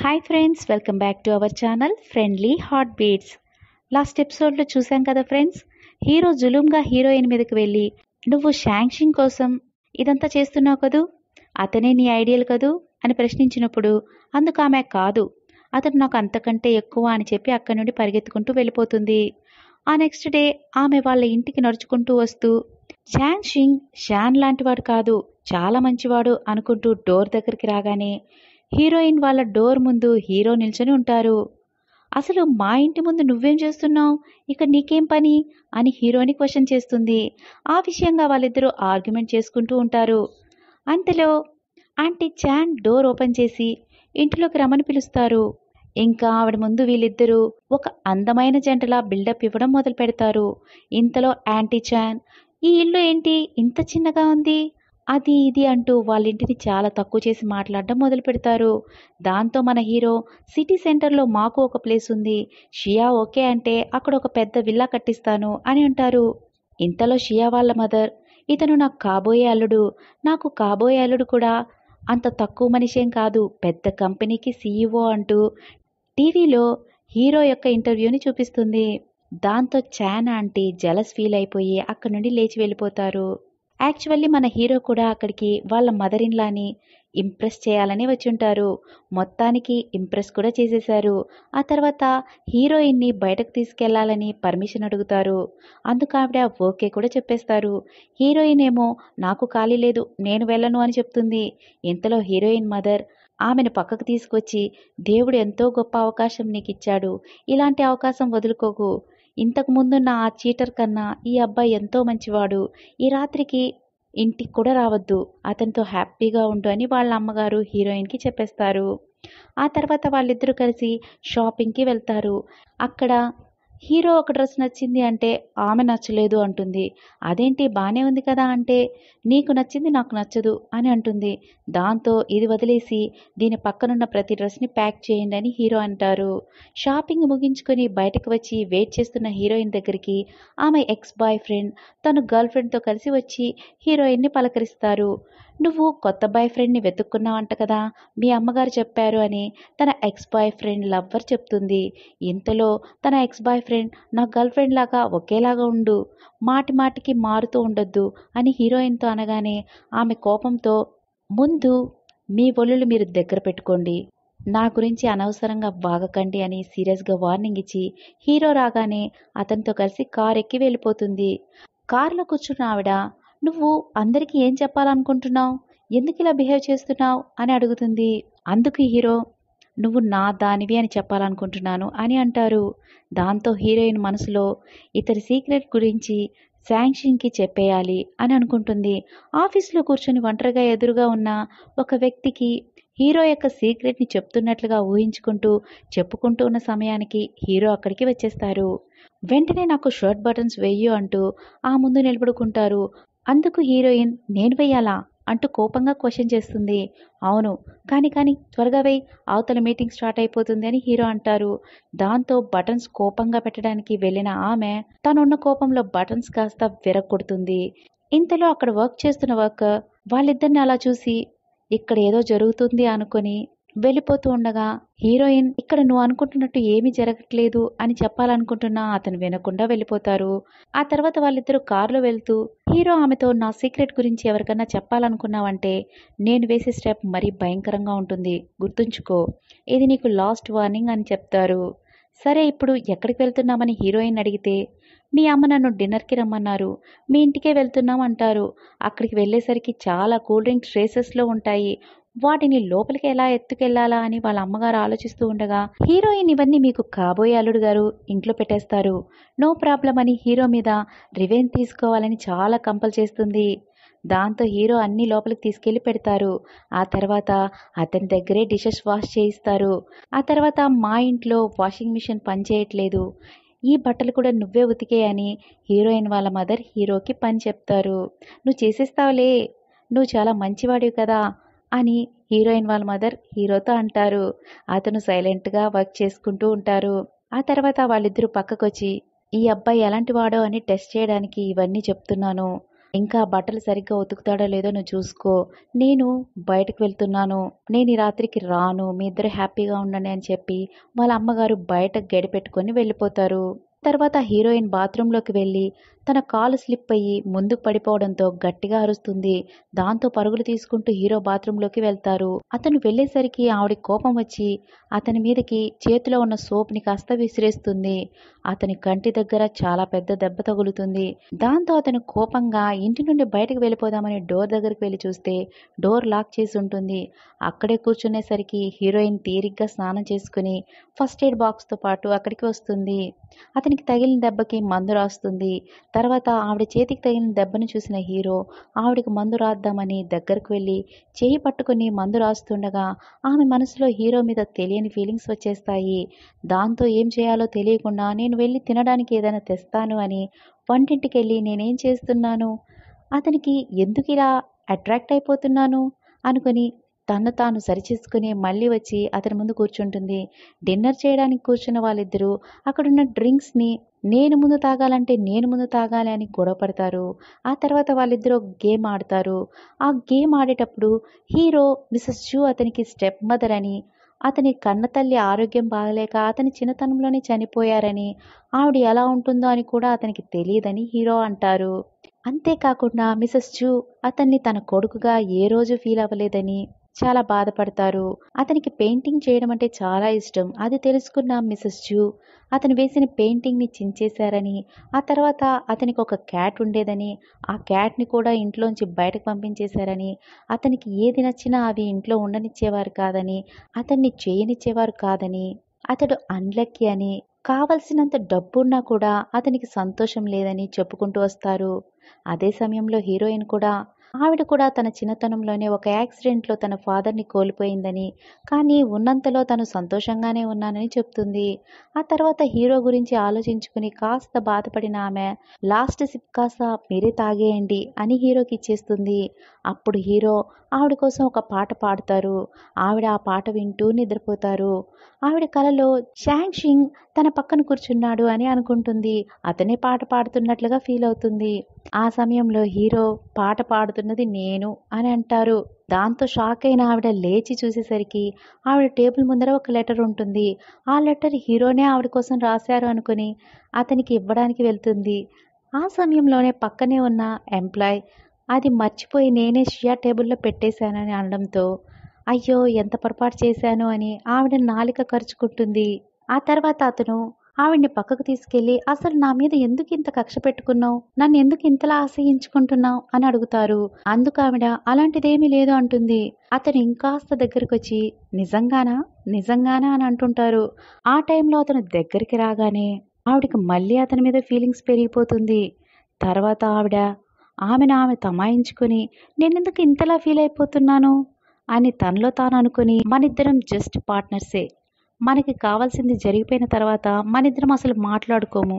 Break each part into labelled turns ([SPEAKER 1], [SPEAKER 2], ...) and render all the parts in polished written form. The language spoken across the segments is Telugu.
[SPEAKER 1] Hi friends, welcome back to our channel Friendly Heart Beats. Last ఎపిసోడ్లో చూసాం కదా ఫ్రెండ్స్, హీరో జులుంగా హీరోయిన్ మీదకి వెళ్ళి నువ్వు శాంక్షన్ కోసం ఇదంతా చేస్తున్నావు కదూ, అతనే నీ ఐడియల్ కదూ అని ప్రశ్నించినప్పుడు అందుకు ఆమె కాదు, అతను నాకు అంతకంటే ఎక్కువ అని చెప్పి అక్కడి నుండి పరిగెత్తుకుంటూ వెళ్ళిపోతుంది. ఆ నెక్స్ట్ డే ఆమె వాళ్ళ ఇంటికి నడుచుకుంటూ వస్తూ శాంక్షింగ్ షాన్ లాంటివాడు కాదు, చాలా మంచివాడు అనుకుంటూ డోర్ దగ్గరికి రాగానే హీరోయిన్ వాళ్ళ డోర్ ముందు హీరో నిల్చొని ఉంటారు. అసలు మా ఇంటి ముందు నువ్వేం చేస్తున్నావు, ఇక నీకేం పని అని హీరోని క్వశ్చన్ చేస్తుంది. ఆ విషయంగా వాళ్ళిద్దరూ ఆర్గ్యుమెంట్ చేసుకుంటూ ఉంటారు. అంతలో ఆంటీ చాన్ డోర్ ఓపెన్ చేసి ఇంటిలోకి రమ్మని పిలుస్తారు. ఇంకా ఆవిడ ముందు వీళ్ళిద్దరూ ఒక అందమైన జంటలా బిల్డప్ ఇవ్వడం మొదలు పెడతారు. ఇంతలో ఆంటీ చాన్, ఈ ఇల్లు ఏంటి ఇంత చిన్నగా ఉంది, అది ఇది అంటూ వాళ్ళ ఇంటిని చాలా తక్కువ చేసి మాట్లాడడం మొదలు పెడతారు. దాంతో మన హీరో, సిటీ సెంటర్లో మాకు ఒక ప్లేస్ ఉంది, షియా ఓకే అంటే అక్కడ ఒక పెద్ద విల్లా కట్టిస్తాను అని అంటారు. ఇంతలో షియా వాళ్ళ మదర్, ఇతను నాకు కాబోయే అల్లుడు, నాకు కాబోయే అల్లుడు కూడా అంత తక్కువ మనిషేం కాదు, పెద్ద కంపెనీకి సీఈఓ అంటూ టీవీలో హీరో యొక్క ఇంటర్వ్యూని చూపిస్తుంది. దాంతో చాన్ ఆంటీ జలస్ ఫీల్ అయిపోయి అక్కడి నుండి లేచి వెళ్ళిపోతారు. యాక్చువల్లీ మన హీరో కూడా అక్కడికి వాళ్ళ మదర్ ఇన్ లాని ఇంప్రెస్ చేయాలని వచ్చి ఉంటారు. మొత్తానికి ఇంప్రెస్ కూడా చేసేశారు. ఆ తర్వాత హీరోయిన్ని బయటకు తీసుకెళ్లాలని పర్మిషన్ అడుగుతారు. అందుకు ఆవిడ ఓకే కూడా చెప్పేస్తారు. హీరోయిన్ ఏమో నాకు ఖాళీ లేదు, నేను వెళ్ళను అని చెప్తుంది. ఇంతలో హీరోయిన్ మదర్ ఆమెను పక్కకు తీసుకొచ్చి, దేవుడు ఎంతో గొప్ప అవకాశం నీకు ఇచ్చాడు, ఇలాంటి అవకాశం వదులుకోకు, ఇంతకు ముందున్న ఆ చీటర్ కన్నా ఈ అబ్బాయి ఎంతో మంచివాడు, ఈ రాత్రికి ఇంటికి కూడా రావద్దు, అతనితో హ్యాపీగా ఉండు అని వాళ్ళ అమ్మగారు హీరోయిన్కి చెప్పేస్తారు. ఆ తర్వాత వాళ్ళిద్దరూ కలిసి షాపింగ్కి వెళ్తారు. అక్కడ హీరో ఒక డ్రెస్ నచ్చింది అంటే ఆమె నచ్చలేదు అంటుంది. అదేంటి బాగానే ఉంది కదా అంటే నీకు నచ్చింది నాకు నచ్చదు అని అంటుంది. దాంతో ఇది వదిలేసి దీని పక్కనున్న ప్రతి డ్రెస్ని ప్యాక్ చేయండి అని హీరో అంటారు. షాపింగ్ ముగించుకొని బయటకు వచ్చి వెయిట్ చేస్తున్న హీరోయిన్ దగ్గరికి ఆమె ఎక్స్ బాయ్ ఫ్రెండ్ తను గర్ల్ ఫ్రెండ్తో కలిసి వచ్చి హీరోయిన్ని పలకరిస్తారు. నువ్వు కొత్త బాయ్ ఫ్రెండ్ని వెతుక్కున్నావంట కదా, మీ అమ్మగారు చెప్పారు అని తన ఎక్స్ బాయ్ ఫ్రెండ్ లవ్వర్ చెప్తుంది. ఇంతలో తన ఎక్స్ బాయ్ ఫ్రెండ్ నా గర్ల్ ఫ్రెండ్ లాగా ఒకేలాగా ఉండు, మాటి మాటికి మారుతూ ఉండొద్దు అని హీరోయిన్తో అనగానే ఆమె కోపంతో, ముందు మీ ఒళ్ళులు మీరు దగ్గర పెట్టుకోండి, నా గురించి అనవసరంగా వాగకండి అని సీరియస్గా వార్నింగ్ ఇచ్చి హీరో రాగానే అతనితో కలిసి కార్ ఎక్కి వెళ్ళిపోతుంది. కారులో కూర్చున్న ఆవిడ, నువ్వు అందరికీ ఏం చెప్పాలనుకుంటున్నావు, ఎందుకు ఇలా బిహేవ్ చేస్తున్నావు అని అడుగుతుంది. అందుకు హీరో, నువ్వు నా దానివి అని చెప్పాలనుకుంటున్నాను అని అంటారు. దాంతో హీరోయిన్ మనసులో ఇతని సీక్రెట్ గురించి శాంక్షన్కి చెప్పేయాలి అని అనుకుంటుంది. ఆఫీస్లో కూర్చొని ఒంటరిగా ఎదురుగా ఉన్న ఒక వ్యక్తికి హీరో యొక్క సీక్రెట్ని చెప్తున్నట్లుగా ఊహించుకుంటూ చెప్పుకుంటూ ఉన్న సమయానికి హీరో అక్కడికి వచ్చేస్తారు. వెంటనే నాకు షర్ట్ బటన్స్ వెయ్యు అంటూ ఆ ముందు నిలబడుకుంటారు. అందుకు హీరోయిన్, నేను వెయ్యాలా అంటూ కోపంగా క్వశ్చన్ చేస్తుంది. అవును, కానీ త్వరగా వెయ్యి, అవతల మీటింగ్ స్టార్ట్ అయిపోతుంది అని హీరో అంటారు. దాంతో బటన్స్ కోపంగా పెట్టడానికి వెళ్ళిన ఆమె తనున్న కోపంలో బటన్స్ కాస్త విరగొడుతుంది. ఇంతలో అక్కడ వర్క్ చేస్తున్న వర్కర్ వాళ్ళిద్దరిని అలా చూసి ఇక్కడ ఏదో జరుగుతుంది అనుకొని వెళ్ళిపోతూ ఉండగా హీరోయిన్, ఇక్కడ నువ్వు అనుకుంటున్నట్టు ఏమీ జరగట్లేదు అని చెప్పాలనుకుంటున్నా అతను వినకుండా వెళ్ళిపోతారు. ఆ తర్వాత వాళ్ళిద్దరూ కారులో వెళ్తూ హీరో ఆమెతో, నా సీక్రెట్ గురించి ఎవరికన్నా చెప్పాలనుకున్నావంటే నేను వేసే స్టెప్ మరీ భయంకరంగా ఉంటుంది, గుర్తుంచుకో, ఇది నీకు లాస్ట్ వార్నింగ్ అని చెప్తారు. సరే ఇప్పుడు ఎక్కడికి వెళ్తున్నామని హీరోయిన్ అడిగితే, మీ అమ్మ నన్ను డిన్నర్కి రమ్మన్నారు, మీ ఇంటికే వెళ్తున్నాం అంటారు. అక్కడికి వెళ్ళేసరికి చాలా కూల్ డ్రింక్ ట్రేసెస్లో ఉంటాయి, వాటిని లోపలికి ఎలా ఎత్తుకెళ్లాలా అని వాళ్ళ అమ్మగారు ఆలోచిస్తూ ఉండగా హీరోయిన్, ఇవన్నీ మీకు కాబోయే అల్లుడు గారు ఇంట్లో పెట్టేస్తారు, నో ప్రాబ్లం అని హీరో మీద రివెంజ్ తీసుకోవాలని చాలా కంపల్ చేస్తుంది. దాంతో హీరో అన్ని లోపలికి తీసుకెళ్లి పెడతారు. ఆ తర్వాత అతని దగ్గరే డిషెస్ వాష్ చేయిస్తారు. ఆ తర్వాత మా ఇంట్లో వాషింగ్ మిషన్ పనిచేయట్లేదు, ఈ బట్టలు కూడా నువ్వే ఉతికే అని హీరోయిన్ వాళ్ళ మదర్ హీరోకి పని చెప్తారు. నువ్వు చేసేస్తావులే, నువ్వు చాలా మంచివాడివి కదా అని హీరోయిన్ వాళ్ళ మదర్ హీరోతో అంటారు. అతను సైలెంట్గా వర్క్ చేసుకుంటూ ఉంటారు. ఆ తర్వాత వాళ్ళిద్దరూ పక్కకొచ్చి, ఈ అబ్బాయి ఎలాంటి వాడో అని టెస్ట్ చేయడానికి ఇవన్నీ చెప్తున్నాను, ఇంకా బట్టలు సరిగ్గా ఉతుకుతాడో లేదో నువ్వు చూసుకో. నేను బయటకు వెళ్తున్నాను. నేను ఈ రాత్రికి రాను. మీ ఇద్దరు హ్యాపీగా ఉండండి అని చెప్పి వాళ్ళ అమ్మగారు బయట గడి పెట్టుకొని వెళ్ళిపోతారు. తర్వాత హీరోయిన్ బాత్రూంలోకి వెళ్ళి తన కాలు స్లిప్ అయ్యి ముందుకు పడిపోవడంతో గట్టిగా అరుస్తుంది. దాంతో పరుగులు తీసుకుంటూ హీరో బాత్రూంలోకి వెళ్తారు. అతను వెళ్ళేసరికి ఆవిడ కోపం వచ్చి అతని మీదకి చేతిలో ఉన్న సోప్ని కాస్త విసిరేస్తుంది. అతని కంటి దగ్గర చాలా పెద్ద దెబ్బ తగులుతుంది. దాంతో అతను కోపంగా ఇంటి నుండి బయటకు వెళ్ళిపోదామని డోర్ దగ్గరికి వెళ్ళి చూస్తే డోర్ లాక్ చేసి ఉంటుంది. అక్కడే కూర్చునేసరికి హీరోయిన్ తీరిగ్గా స్నానం చేసుకుని ఫస్ట్ ఎయిడ్ బాక్స్తో పాటు అక్కడికి వస్తుంది. అతనికి తగిలిన దెబ్బకి మందు రాస్తుంది. తర్వాత ఆవిడ చేతికి తగిలిన దెబ్బను చూసిన హీరో ఆవిడకి మందు రాద్దామని దగ్గరకు వెళ్ళి చేయి పట్టుకుని మందు రాస్తుండగా ఆమె మనసులో హీరో మీద తెలియని ఫీలింగ్స్ వచ్చేస్తాయి. దాంతో ఏం చేయాలో తెలియకుండా నేను వెళ్ళి తినడానికి ఏదైనా తెస్తాను అని వంటింటికి వెళ్ళి నేనేం చేస్తున్నాను, అతనికి ఎందుకు ఇలా అట్రాక్ట్ అయిపోతున్నాను అనుకుని తన్ను తాను సరిచేసుకుని మళ్ళీ వచ్చి అతని ముందు కూర్చుంటుంది. డిన్నర్ చేయడానికి కూర్చున్న వాళ్ళిద్దరూ అక్కడున్న డ్రింక్స్ని నేను ముందు తాగాలంటే నేను ముందు తాగాలి అని గొడవ పడతారు. ఆ తర్వాత వాళ్ళిద్దరూ గేమ్ ఆడతారు. ఆ గేమ్ ఆడేటప్పుడు హీరో మిసెస్ చూ అతనికి స్టెప్ మదర్ అని, అతని కన్నతల్లి ఆరోగ్యం బాగలేక అతని చిన్నతనంలోనే చనిపోయారని, ఆవిడ ఎలా ఉంటుందో అని కూడా అతనికి తెలియదని హీరో అంటారు. అంతేకాకుండా మిసెస్ చూ అతన్ని తన కొడుకుగా ఏ రోజు ఫీల్ అవ్వలేదని చాలా బాధపడతారు. అతనికి పెయింటింగ్ చేయడం అంటే చాలా ఇష్టం. అది తెలుసుకున్న మిసెస్ చూ అతను వేసిన పెయింటింగ్ని చించేశారని, ఆ తర్వాత అతనికి ఒక క్యాట్ ఉండేదని, ఆ క్యాట్ని కూడా ఇంట్లోంచి బయటకు పంపించేశారని, అతనికి ఏది నచ్చినా అవి ఇంట్లో ఉండనిచ్చేవారు కాదని, అతన్ని చేయనిచ్చేవారు కాదని, అతడు అన్లక్కీ అని, కావలసినంత డబ్బున్నా కూడా అతనికి సంతోషం లేదని చెప్పుకుంటూ వస్తారు. అదే సమయంలో హీరోయిన్ కూడా ఆవిడ కూడా తన చిన్నతనంలోనే ఒక యాక్సిడెంట్లో తన ఫాదర్ని కోల్పోయిందని, కానీ ఉన్నంతలో తను సంతోషంగానే ఉన్నానని చెప్తుంది. ఆ తర్వాత హీరో గురించి ఆలోచించుకుని కాస్త బాధపడిన ఆమె లాస్ట్ సిప్ కాస్త మీరే తాగేయండి అని హీరోకి ఇచ్చేస్తుంది. అప్పుడు హీరో ఆవిడ కోసం ఒక పాట పాడతారు. ఆవిడ ఆ పాట వింటూ నిద్రపోతారు. ఆవిడ కలలో షాంగ్ షింగ్ తన పక్కన కూర్చున్నాడు అని అనుకుంటుంది. అతనే పాట పాడుతున్నట్లుగా ఫీల్ అవుతుంది. ఆ సమయంలో హీరో పాట పాడుతున్నది నేను అని అంటారు. దాంతో షాక్ అయిన ఆవిడ లేచి చూసేసరికి ఆవిడ టేబుల్ ముందర ఒక లెటర్ ఉంటుంది. ఆ లెటర్ హీరోనే ఆవిడ కోసం రాశారు అనుకుని అతనికి ఇవ్వడానికి వెళ్తుంది. ఆ సమయంలోనే పక్కనే ఉన్న ఎంప్లాయ్ అది మర్చిపోయి నేనే షియా టేబుల్లో పెట్టేశానని అనడంతో అయ్యో ఎంత పొరపాటు చేశాను అని ఆవిడ నాలిక కరుచుకుంటుంది. ఆ తర్వాత అతను ఆవిడ్ని పక్కకు తీసుకెళ్లి అసలు నా మీద ఎందుకు ఇంత కక్ష పెట్టుకున్నావు, నన్ను ఎందుకు ఇంతలా ఆశయించుకుంటున్నావు అని అడుగుతారు. అందుకు ఆవిడ అలాంటిదేమీ లేదు అంటుంది. అతను ఇంకాస్త దగ్గరకు వచ్చి నిజంగానా నిజంగానా అని అంటుంటారు. ఆ టైంలో అతను దగ్గరికి రాగానే ఆవిడకి మళ్ళీ అతని మీద ఫీలింగ్స్ పెరిగిపోతుంది. తర్వాత ఆమె తమాయించుకుని నేనెందుకు ఇంతలా ఫీల్ అయిపోతున్నాను అని తనలో తాను అనుకుని మనిద్దరం జస్ట్ పార్ట్నర్సే, మనకి కావాల్సింది జరిగిపోయిన తర్వాత మనిద్దరం అసలు మాట్లాడుకోము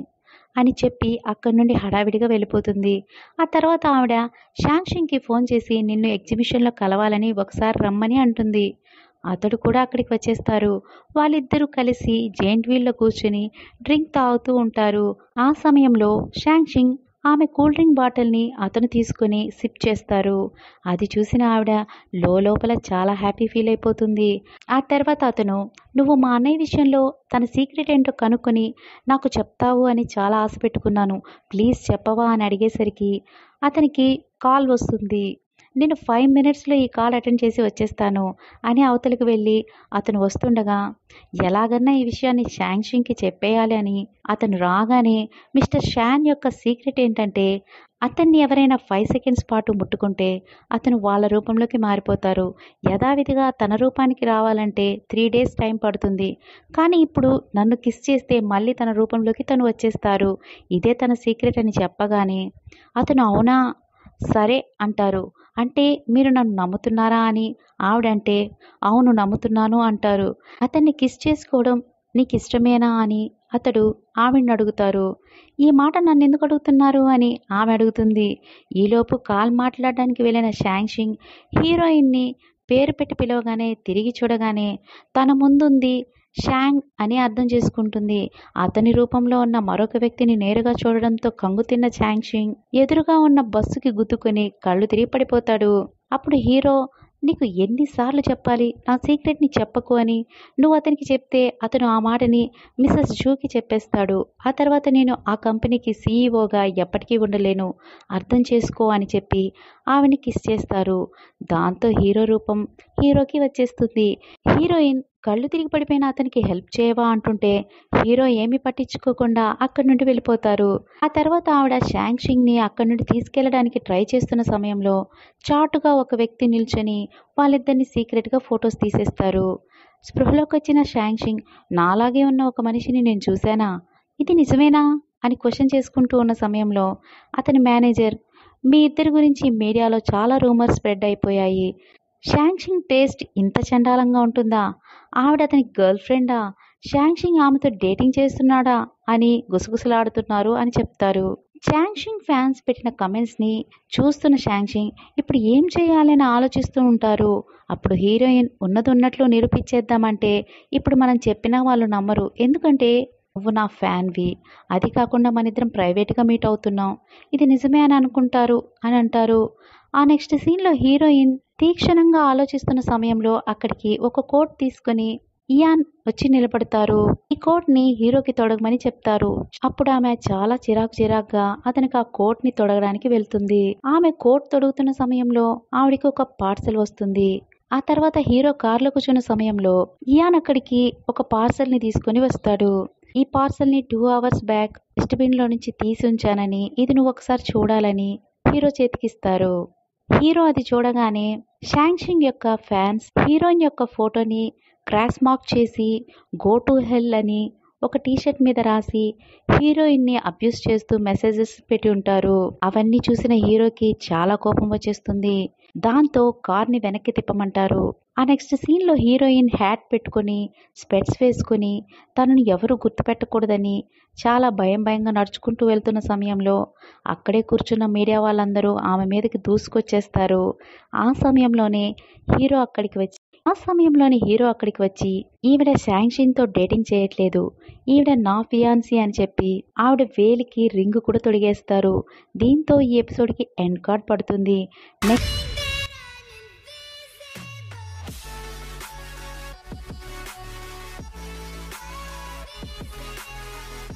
[SPEAKER 1] అని చెప్పి అక్కడి నుండి హడావిడిగా వెళ్ళిపోతుంది. ఆ తర్వాత ఆవిడ షాంగ్ షింగ్కి ఫోన్ చేసి నిన్ను ఎగ్జిబిషన్లో కలవాలని ఒకసారి రమ్మని అంటుంది. అతడు కూడా అక్కడికి వచ్చేస్తారు. వాళ్ళిద్దరూ కలిసి జెయింట్ వీల్లో కూర్చుని డ్రింక్ తాగుతూ ఉంటారు. ఆ సమయంలో షాంగ్ షింగ్ ఆమె కూల్ డ్రింక్ బాటిల్ని అతను తీసుకుని సిప్ చేస్తారు. అది చూసిన ఆవిడ లోపల చాలా హ్యాపీ ఫీల్ అయిపోతుంది. ఆ తర్వాత అతను నువ్వు మా అన్నయ్య విషయంలో తన సీక్రెట్ ఏంటో కనుక్కొని నాకు చెప్తావు అని చాలా ఆశ పెట్టుకున్నాను, ప్లీజ్ చెప్పవా అని అడిగేసరికి అతనికి కాల్ వస్తుంది. నేను 5 మినిట్స్లో ఈ కాల్ అటెండ్ చేసి వచ్చేస్తాను అని అవతలికి వెళ్ళి అతను వస్తుండగా ఎలాగన్నా ఈ విషయాన్ని షాంగ్ షింగ్కి చెప్పేయాలి అని అతను రాగానే మిస్టర్ షాన్ యొక్క సీక్రెట్ ఏంటంటే అతన్ని ఎవరైనా 5 సెకండ్స్ పాటు ముట్టుకుంటే అతను వాళ్ళ రూపంలోకి మారిపోతారు. యథావిధిగా తన రూపానికి రావాలంటే 3 డేస్ టైం పడుతుంది. కానీ ఇప్పుడు నన్ను కిస్ చేస్తే మళ్ళీ తన రూపంలోకి తను వచ్చేస్తారు. ఇదే తన సీక్రెట్ అని చెప్పగానే అతను అవునా సరే అంటారు. అంటే మీరు నన్ను నమ్ముతున్నారా అని ఆవిడంటే అవును నమ్ముతున్నాను అంటారు. అతన్ని కిస్ చేసుకోవడం నీకు ఇష్టమేనా అని అతడు ఆవిడని అడుగుతారు. ఈ మాట నన్ను ఎందుకు అడుగుతున్నారు అని ఆమె అడుగుతుంది. ఈలోపు కాల్ మాట్లాడడానికి వెళ్ళిన షాంగ్ షింగ్ హీరోయిన్ని పేరు పెట్టి పిలవగానే తిరిగి చూడగానే తన ముందుంది షాంగ్ అని అర్థం చేసుకుంటుంది. అతని రూపంలో ఉన్న మరొక వ్యక్తిని నేరుగా చూడడంతో కంగుతిన్న షాంగ్షింగ్ ఎదురుగా ఉన్న బస్సుకి గుద్దుకొని కళ్ళు తిరిగి పడిపోతాడు. అప్పుడు హీరో, నీకు ఎన్నిసార్లు చెప్పాలి నా సీక్రెట్ని చెప్పకు అని. నువ్వు అతనికి చెప్తే అతను ఆ మాటని మిసెస్ జూకి చెప్పేస్తాడు. ఆ తర్వాత నేను ఆ కంపెనీకి సీఈఓగా ఎప్పటికీ ఉండలేను, అర్థం చేసుకో అని చెప్పి ఆవిడని కిస్ చేస్తారు. దాంతో హీరో రూపం హీరోకి వచ్చేస్తుంది. హీరోయిన్ కళ్ళు తిరిగి పడిపోయిన అతనికి హెల్ప్ చేయవా అంటుంటే హీరో ఏమీ పట్టించుకోకుండా అక్కడి నుండి వెళ్ళిపోతారు. ఆ తర్వాత ఆవిడ షాంగ్షింగ్ని అక్కడి నుండి తీసుకెళ్లడానికి ట్రై చేస్తున్న సమయంలో చాటుగా ఒక వ్యక్తి నిల్చొని వాళ్ళిద్దరిని సీక్రెట్గా ఫొటోస్ తీసేస్తారు. స్పృహలోకి వచ్చిన షాంగ్షింగ్, నాలాగే ఉన్న ఒక మనిషిని నేను చూశానా, ఇది నిజమేనా అని క్వశ్చన్ చేసుకుంటూ ఉన్న సమయంలో అతని మేనేజర్, మీ ఇద్దరి గురించి మీడియాలో చాలా రూమర్స్ స్ప్రెడ్ అయిపోయాయి. షాంగ్షింగ్ టేస్ట్ ఇంత చండాలంగా ఉంటుందా, ఆవిడ అతనికి గర్ల్ ఫ్రెండా, షాంగ్షింగ్ ఆమెతో డేటింగ్ చేస్తున్నాడా అని గుసగుసలాడుతున్నారు అని చెప్తారు. షాంగ్షింగ్ ఫ్యాన్స్ పెట్టిన కమెంట్స్ని చూస్తున్న షాంగ్షింగ్ ఇప్పుడు ఏం చేయాలని ఆలోచిస్తూ ఉంటారు. అప్పుడు హీరోయిన్ ఉన్నది ఉన్నట్లు నిరూపించేద్దామంటే ఇప్పుడు మనం చెప్పినా వాళ్ళు నమ్మరు, ఎందుకంటే నువ్వు నా ఫ్యాన్వి, అది కాకుండా మన ఇద్దరం ప్రైవేట్గా మీట్ అవుతున్నాం, ఇది నిజమే అని అనుకుంటారు అని అంటారు. ఆ నెక్స్ట్ సీన్లో హీరోయిన్ తీక్షణంగా ఆలోచిస్తున్న సమయంలో అక్కడికి ఒక కోట్ తీసుకొని ఇయాన్ వచ్చి నిలబడతారు. ఈ కోట్ ని హీరోకి తొడగమని చెప్తారు. అప్పుడు ఆమె చాలా చిరాకుగా అతనికి ఆ కోట్ ని తొడగడానికి వెళ్తుంది. ఆమె కోట్ తొడుగుతున్న సమయంలో ఆవిడికి ఒక పార్సల్ వస్తుంది. ఆ తర్వాత హీరో కార్లో కూర్చున్న సమయంలో ఇయాన్ అక్కడికి ఒక పార్సల్ ని తీసుకొని వస్తాడు. ఈ పార్సల్ ని 2 hours బ్యాక్ డస్ట్బిన్ లో నుంచి తీసి ఉంచానని, ఇది నువ్వు ఒకసారి చూడాలని హీరో చేతికిస్తారు. హీరో అది చూడగానే షాంగ్షింగ్ యొక్క ఫ్యాన్స్ హీరోయిన్ యొక్క ఫోటోని క్రాస్ మార్క్ చేసి గో టు హెల్ అని ఒక టీషర్ట్ మీద రాసి హీరోయిన్ని అబ్యూస్ చేస్తూ మెసేజెస్ పెట్టి ఉంటారు. అవన్నీ చూసిన హీరోకి చాలా కోపం వచ్చేస్తుంది. దాంతో కార్ని వెనక్కి తిప్పమంటారు. ఆ నెక్స్ట్ సీన్లో హీరోయిన్ హ్యాట్ పెట్టుకొని స్పెట్స్ వేసుకొని తనను ఎవరు గుర్తుపెట్టకూడదని చాలా భయంగా నడుచుకుంటూ వెళ్తున్న సమయంలో అక్కడే కూర్చున్న మీడియా వాళ్ళందరూ ఆమె మీదకి దూసుకొచ్చేస్తారు. ఆ సమయంలోనే హీరో అక్కడికి వచ్చి ఈవిడ షాంగ్షిన్తో డేటింగ్ చేయట్లేదు, ఈవిడ నా ఫియాన్సీ అని చెప్పి ఆవిడ వేలికి రింగ్ కూడా తొడిగేస్తారు. దీంతో ఈ ఎపిసోడ్కి ఎండ్ కార్డ్ పడుతుంది. నెక్స్ట్